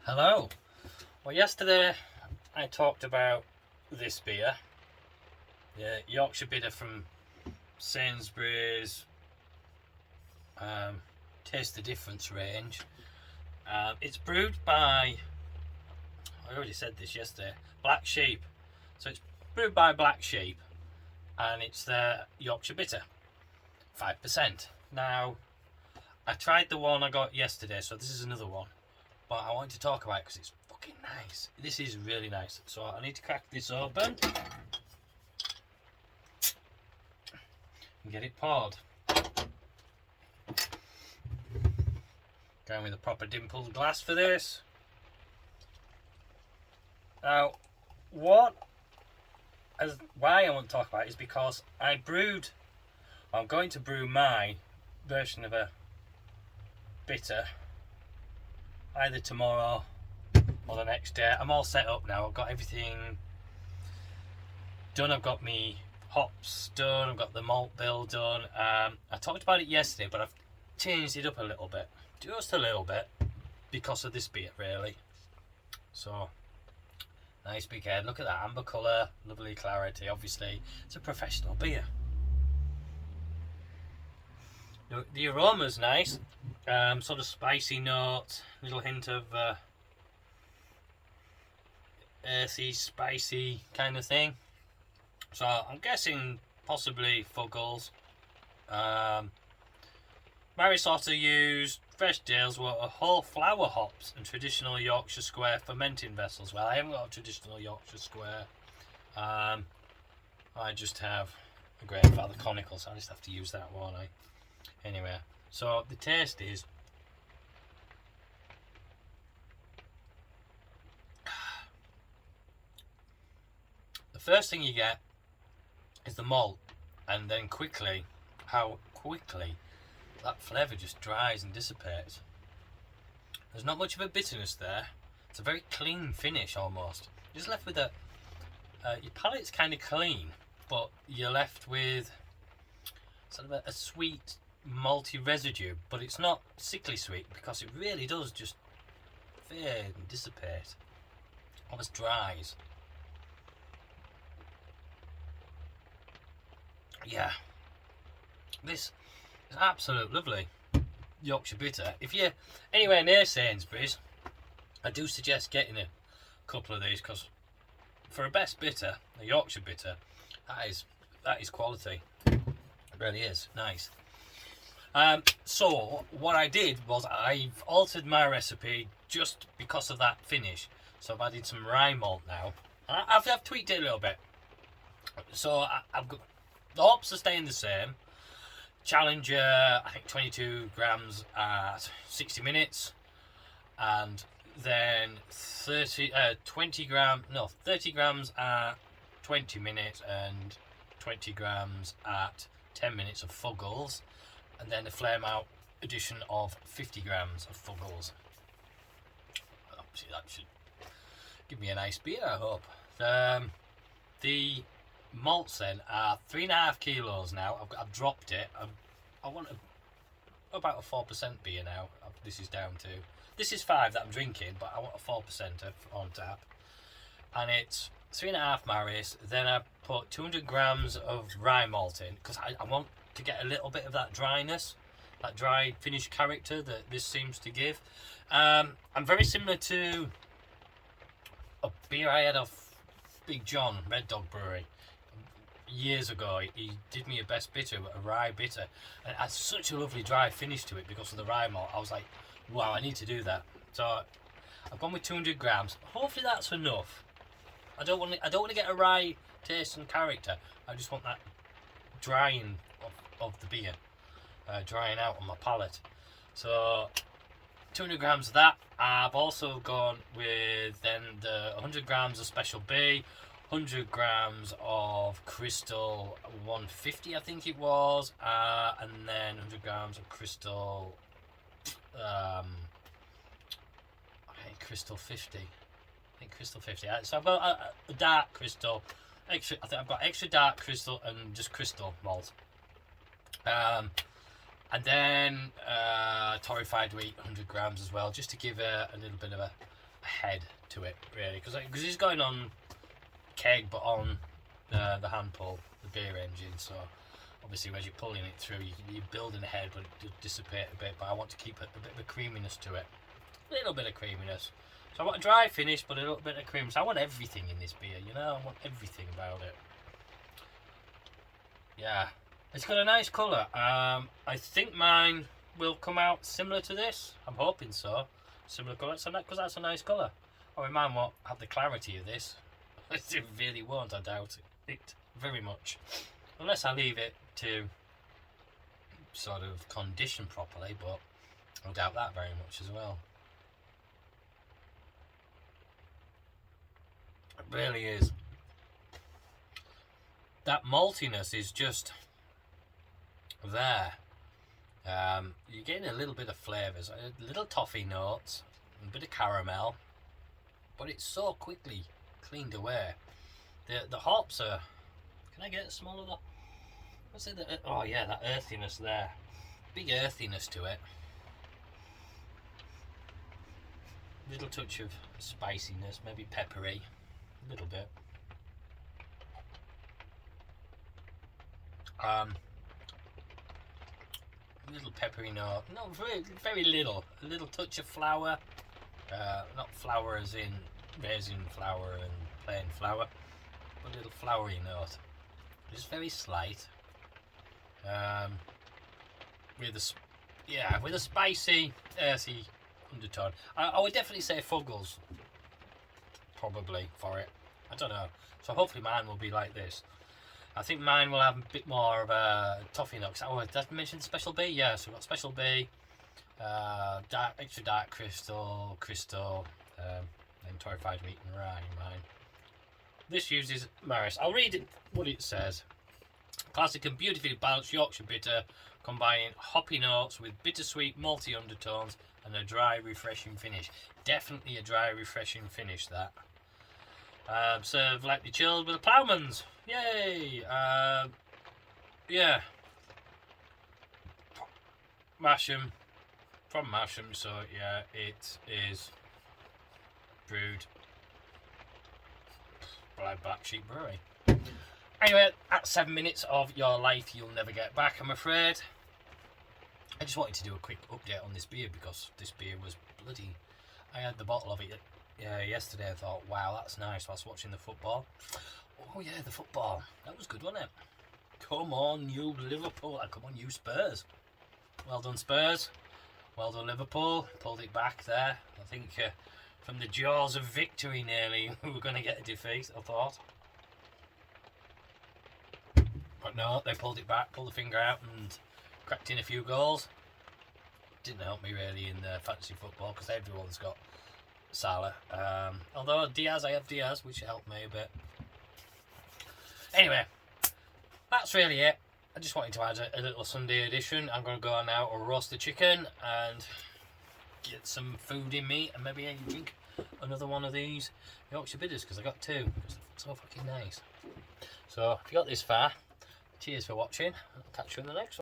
Hello. Well, yesterday I talked about this beer, the Yorkshire bitter from Sainsbury's Taste the Difference range. It's brewed by, I already said this yesterday, Black Sheep. So it's brewed by Black Sheep and it's their Yorkshire bitter, 5%. Now, I tried the one I got yesterday, so this is another one. But I wanted to talk about it because it's fucking nice. This is really nice. So I need to crack this open and get it poured. Going with a proper dimpled glass for this. Now, why I want to talk about it is because I'm going to brew my version of a bitter either tomorrow or the next day. I'm all set up now. I've got everything done. I've got me hops done. I've got the malt bill done. I talked about it yesterday, but I've changed it up a little bit. Just a little bit. Because of this beer, really. So, nice big head. Look at that amber colour. Lovely clarity. Obviously, it's a professional beer. The aroma's nice. Sort of spicy notes, little hint of earthy, spicy kind of thing. So I'm guessing possibly Fuggles. Mary Sauter used fresh Daleswater, whole flower hops and traditional Yorkshire Square fermenting vessels. Well, I haven't got a traditional Yorkshire Square. I just have a Grandfather Conical, so I just have to use that, won't I? Anyway, so the taste is the first thing you get is the malt, and then how quickly that flavour just dries and dissipates. There's not much of a bitterness there. It's a very clean finish almost. You're just left with your palate's kind of clean, but you're left with sort of a sweet malty residue, but it's not sickly sweet because it really does just fade and dissipate. Almost dries. Yeah, this is absolute lovely Yorkshire bitter. If you're anywhere near Sainsbury's, I do suggest getting a couple of these because for a best bitter, a Yorkshire bitter, that is quality. It really is nice. So what I did was I've altered my recipe just because of that finish. So I've added some rye malt now. I've tweaked it a little bit. So I've got the hops are staying the same. Challenger, I think 22 grams at 60 minutes, and then 30 grams at 20 minutes and 20 grams at 10 minutes of Fuggles. And then a flame out addition of 50 grams of Fuggles. Obviously that should give me a nice beer, I hope. The malts then are 3.5 kilos now. I've dropped it. I want about a 4% beer now. This is down to. This is 5 that I'm drinking, but I want a 4% on tap. And it's 3.5 Maris. Then I put 200 grams of rye malt in because I want to get a little bit of that dryness, that dry finish character that this seems to give. I'm very similar to a beer I had off Big John, Red Dog Brewery, years ago. He did me a best bitter, a rye bitter, and it had such a lovely dry finish to it because of the rye malt. I was like, wow, I need to do that. So I've gone with 200 grams. Hopefully that's enough. I don't want to get a rye taste and character. I just want that drying of the beer, drying out on my palate. So 200 grams of that. I've also gone with then the 100 grams of Special B, 100 grams of Crystal 150 I think it was, and then 100 grams of Crystal Crystal 50. I think Crystal 50. So I've got a dark Crystal, I think I've got extra dark Crystal and just Crystal malt. And then torrefied wheat, 100 grams as well, just to give a little bit of a head to it really, because it's going on keg but on the hand pull, the beer engine. So obviously as you're pulling it through, you're building a head, but it does dissipate a bit. But I want to keep a bit of a creaminess to it, a little bit of creaminess. So I want a dry finish, but a little bit of cream. So I want everything in this beer, you know. I want everything about it. Yeah, it's got a nice colour. I think mine will come out similar to this. I'm hoping so. Similar colour, because that's a nice colour. Or mine won't have the clarity of this. It really won't. I doubt it very much, unless I leave it to sort of condition properly. But I doubt that very much as well. It really is. That maltiness is just there. You're getting a little bit of flavours, a little toffee notes, a bit of caramel, but it's so quickly cleaned away. The hops are. Can I get it smaller though? What's it? Oh yeah, that earthiness there. Big earthiness to it. Little touch of spiciness, maybe peppery, a little bit. Little peppery note. No, very little. A little touch of flour. Not flour as in raisin flour and plain flour, but a little floury note. Just very slight. With a spicy, earthy undertone. I would definitely say Fuggles, probably, for it. I don't know. So hopefully mine will be like this. I think mine will have a bit more of a toffee note. Oh, did I mention Special B? Yeah, so we've got Special B, extra dark crystal, and torrefied wheat and rye in mine. This uses Maris. I'll read it, what it says. Classic and beautifully balanced Yorkshire bitter, combining hoppy notes with bittersweet malty undertones and a dry, refreshing finish. Definitely a dry, refreshing finish, that. Served lightly chilled with a Ploughman's. Yay! Yeah. Masham. From Masham, so yeah, it is brewed by Black Sheep Brewery. Anyway, that's 7 minutes of your life you'll never get back, I'm afraid. I just wanted to do a quick update on this beer because this beer was bloody... I had the bottle of it yesterday. I thought, wow, that's nice whilst watching the football. Oh yeah, the football. That was good, wasn't it? Come on, you Liverpool. Come on, you Spurs. Well done, Spurs. Well done, Liverpool. Pulled it back there. I think from the jaws of victory nearly, we were going to get a defeat, I thought. But no, they pulled it back, pulled the finger out and cracked in a few goals. Didn't help me really in fantasy football because everyone's got Salah. Although I have Diaz, which helped me a bit. Anyway, that's really it. I just wanted to add a little Sunday edition. I'm going to go now and roast the chicken and get some food in me and maybe drink another one of these Yorkshire bitters because I got two. It's so fucking nice. So if you got this far, cheers for watching. I'll catch you in the next one.